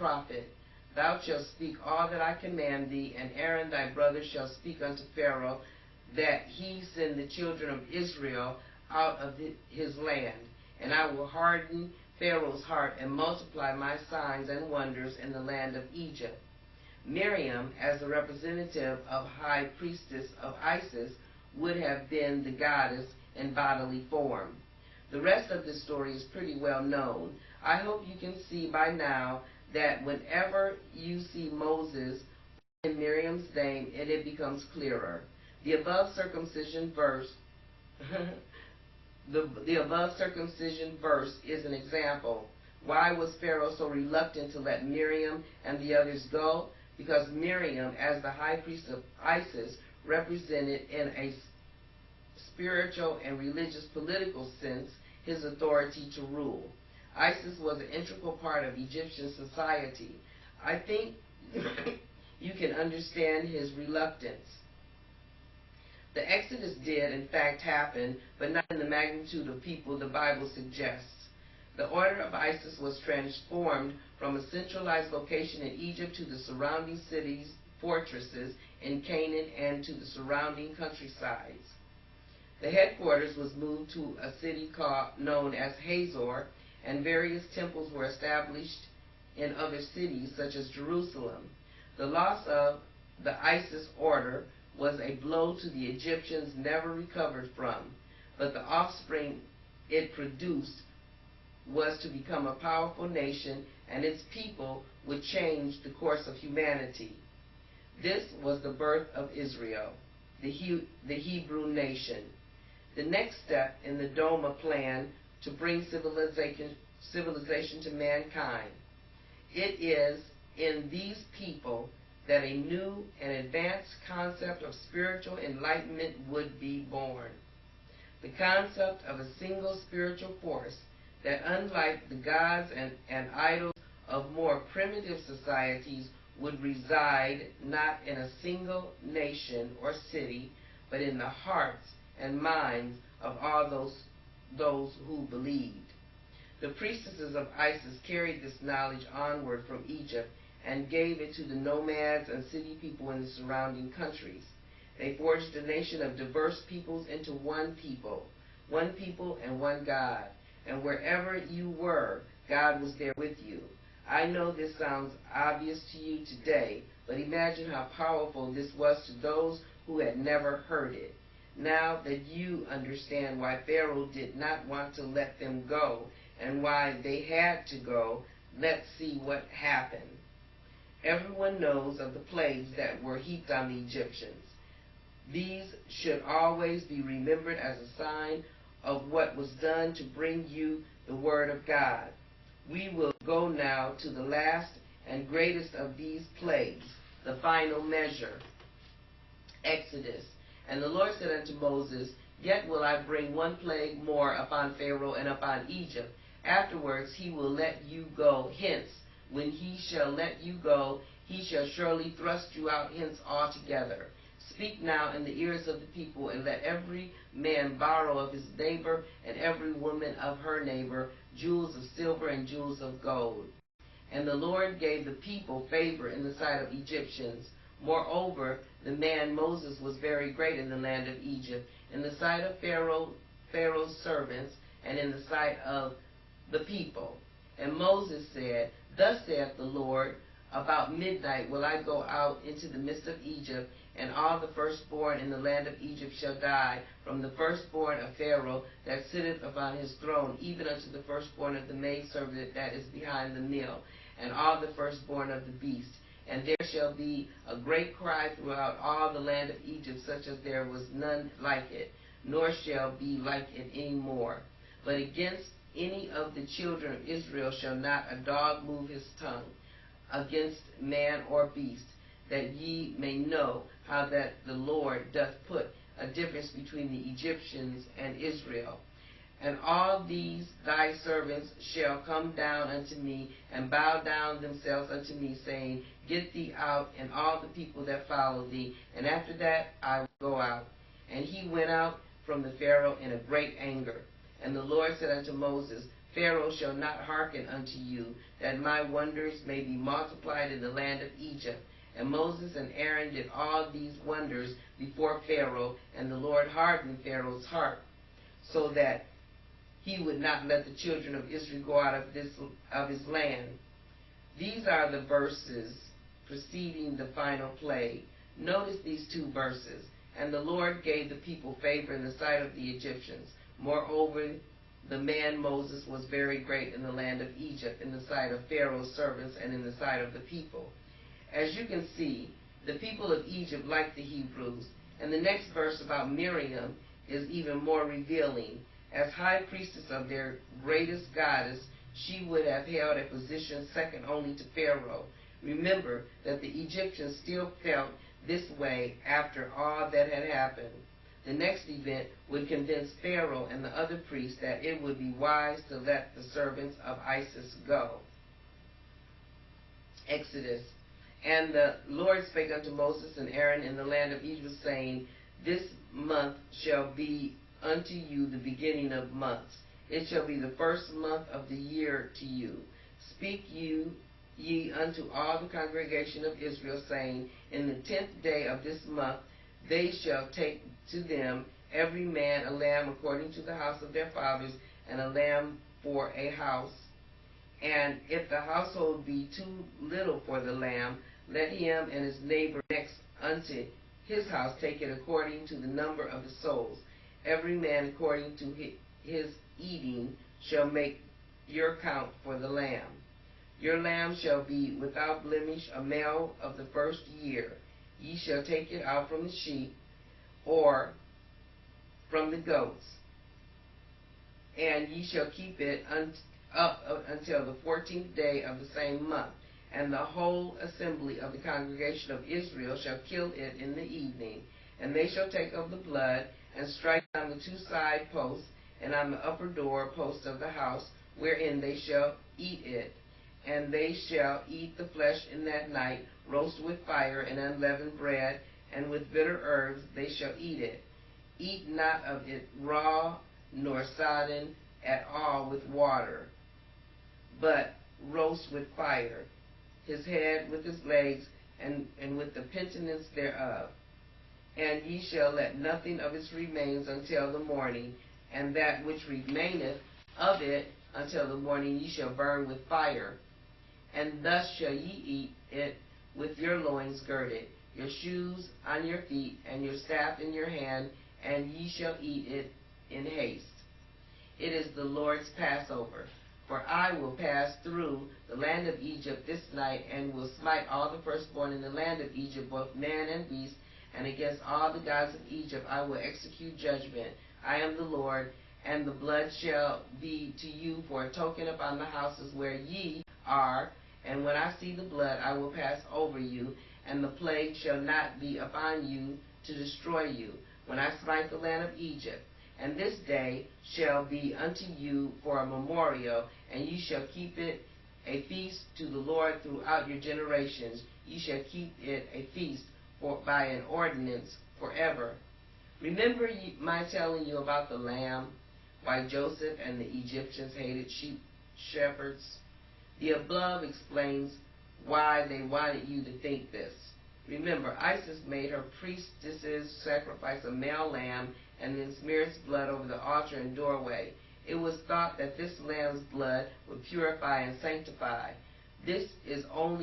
prophet. Thou shalt speak all that I command thee, and Aaron thy brother shall speak unto Pharaoh, that he send the children of Israel out of his land. And I will harden Pharaoh's heart, and multiply my signs and wonders in the land of Egypt. Miriam, as the representative of high priestess of Isis, would have been the goddess in bodily form. The rest of the story is pretty well known. I hope you can see by now that whenever you see Moses in Miriam's name, it becomes clearer. The above circumcision verse the above circumcision verse is an example. Why was Pharaoh so reluctant to let Miriam and the others go? Because Miriam, as the high priest of Isis, represented in a spiritual and religious political sense his authority to rule. Isis was an integral part of Egyptian society. I think you can understand his reluctance. The Exodus did, in fact, happen, but not in the magnitude of people the Bible suggests. The order of Isis was transformed from a centralized location in Egypt to the surrounding cities, fortresses in Canaan, and to the surrounding countrysides. The headquarters was moved to a city known as Hazor, and various temples were established in other cities, such as Jerusalem. The loss of the Isis order was a blow to the Egyptians never recovered from, but the offspring it produced was to become a powerful nation, and its people would change the course of humanity. This was the birth of Israel, the Hebrew nation. The next step in the Doma plan to bring civilization to mankind. It is in these people that a new and advanced concept of spiritual enlightenment would be born. The concept of a single spiritual force that, unlike the gods and idols of more primitive societies, would reside not in a single nation or city, but in the hearts and minds of all those who believed. The priestesses of Isis carried this knowledge onward from Egypt and gave it to the nomads and city people in the surrounding countries. They forged a nation of diverse peoples into one people and one God. And wherever you were, God was there with you. I know this sounds obvious to you today, but imagine how powerful this was to those who had never heard it. Now that you understand why Pharaoh did not want to let them go and why they had to go, let's see what happened. Everyone knows of the plagues that were heaped on the Egyptians. These should always be remembered as a sign of what was done to bring you the word of God. We will go now to the last and greatest of these plagues, the final measure, Exodus. And the Lord said unto Moses, Yet will I bring one plague more upon Pharaoh and upon Egypt. Afterwards he will let you go hence. When he shall let you go, he shall surely thrust you out hence altogether. Speak now in the ears of the people, and let every man borrow of his neighbor, and every woman of her neighbor, jewels of silver and jewels of gold. And the Lord gave the people favor in the sight of Egyptians. Moreover, the man Moses was very great in the land of Egypt, in the sight of Pharaoh's servants, and in the sight of the people. And Moses said, Thus saith the Lord, About midnight will I go out into the midst of Egypt, and all the firstborn in the land of Egypt shall die, from the firstborn of Pharaoh that sitteth upon his throne, even unto the firstborn of the maidservant that is behind the mill, and all the firstborn of the beast. And there shall be a great cry throughout all the land of Egypt, such as there was none like it, nor shall be like it any more. But against any of the children of Israel shall not a dog move his tongue against man or beast, that ye may know how that the Lord doth put a difference between the Egyptians and Israel. And all these thy servants shall come down unto me, and bow down themselves unto me, saying, Get thee out, and all the people that follow thee, and after that I will go out. And he went out from the Pharaoh in a great anger. And the Lord said unto Moses, Pharaoh shall not hearken unto you, that my wonders may be multiplied in the land of Egypt. And Moses and Aaron did all these wonders before Pharaoh, and the Lord hardened Pharaoh's heart, so that he would not let the children of Israel go out of his land. These are the verses preceding the final plague. Notice these two verses. And the Lord gave the people favor in the sight of the Egyptians. Moreover, the man Moses was very great in the land of Egypt, in the sight of Pharaoh's servants and in the sight of the people. As you can see, the people of Egypt liked the Hebrews. And the next verse about Miriam is even more revealing. As high priestess of their greatest goddess, she would have held a position second only to Pharaoh. Remember that the Egyptians still felt this way after all that had happened. The next event would convince Pharaoh and the other priests that it would be wise to let the servants of Isis go. Exodus. And the Lord spake unto Moses and Aaron in the land of Egypt, saying, This month shall be unto you the beginning of months. It shall be the first month of the year to you. Speak ye unto all the congregation of Israel, saying, In the 10th day of this month they shall take to them every man a lamb according to the house of their fathers, and a lamb for a house. And if the household be too little for the lamb, let him and his neighbor next unto his house take it according to the number of the souls. Every man according to his eating shall make your count for the lamb. Your lamb shall be without blemish, a male of the first year. Ye shall take it out from the sheep or from the goats, and ye shall keep it up until the 14th day of the same month. And the whole assembly of the congregation of Israel shall kill it in the evening. And they shall take of the blood, and strike on the two side posts, and on the upper door post of the house, wherein they shall eat it. And they shall eat the flesh in that night, roast with fire and unleavened bread, and with bitter herbs they shall eat it. Eat not of it raw, nor sodden at all with water, but roast with fire, his head with his legs, and with the penitence thereof. And ye shall let nothing of its remains until the morning, and that which remaineth of it until the morning ye shall burn with fire. And thus shall ye eat it with your loins girded, your shoes on your feet, and your staff in your hand, and ye shall eat it in haste. It is the Lord's Passover. For I will pass through the land of Egypt this night, and will smite all the firstborn in the land of Egypt, both man and beast, and against all the gods of Egypt I will execute judgment. I am the Lord, and the blood shall be to you for a token upon the houses where ye are. And when I see the blood, I will pass over you, and the plague shall not be upon you to destroy you, when I smite the land of Egypt. And this day shall be unto you for a memorial, and ye shall keep it a feast to the Lord throughout your generations. Ye shall keep it a feast by an ordinance forever. Remember my telling you about the lamb, why Joseph and the Egyptians hated sheep shepherds? The above explains why they wanted you to think this. Remember, Isis made her priestesses sacrifice a male lamb and then smear its blood over the altar and doorway. It was thought that this lamb's blood would purify and sanctify. This is only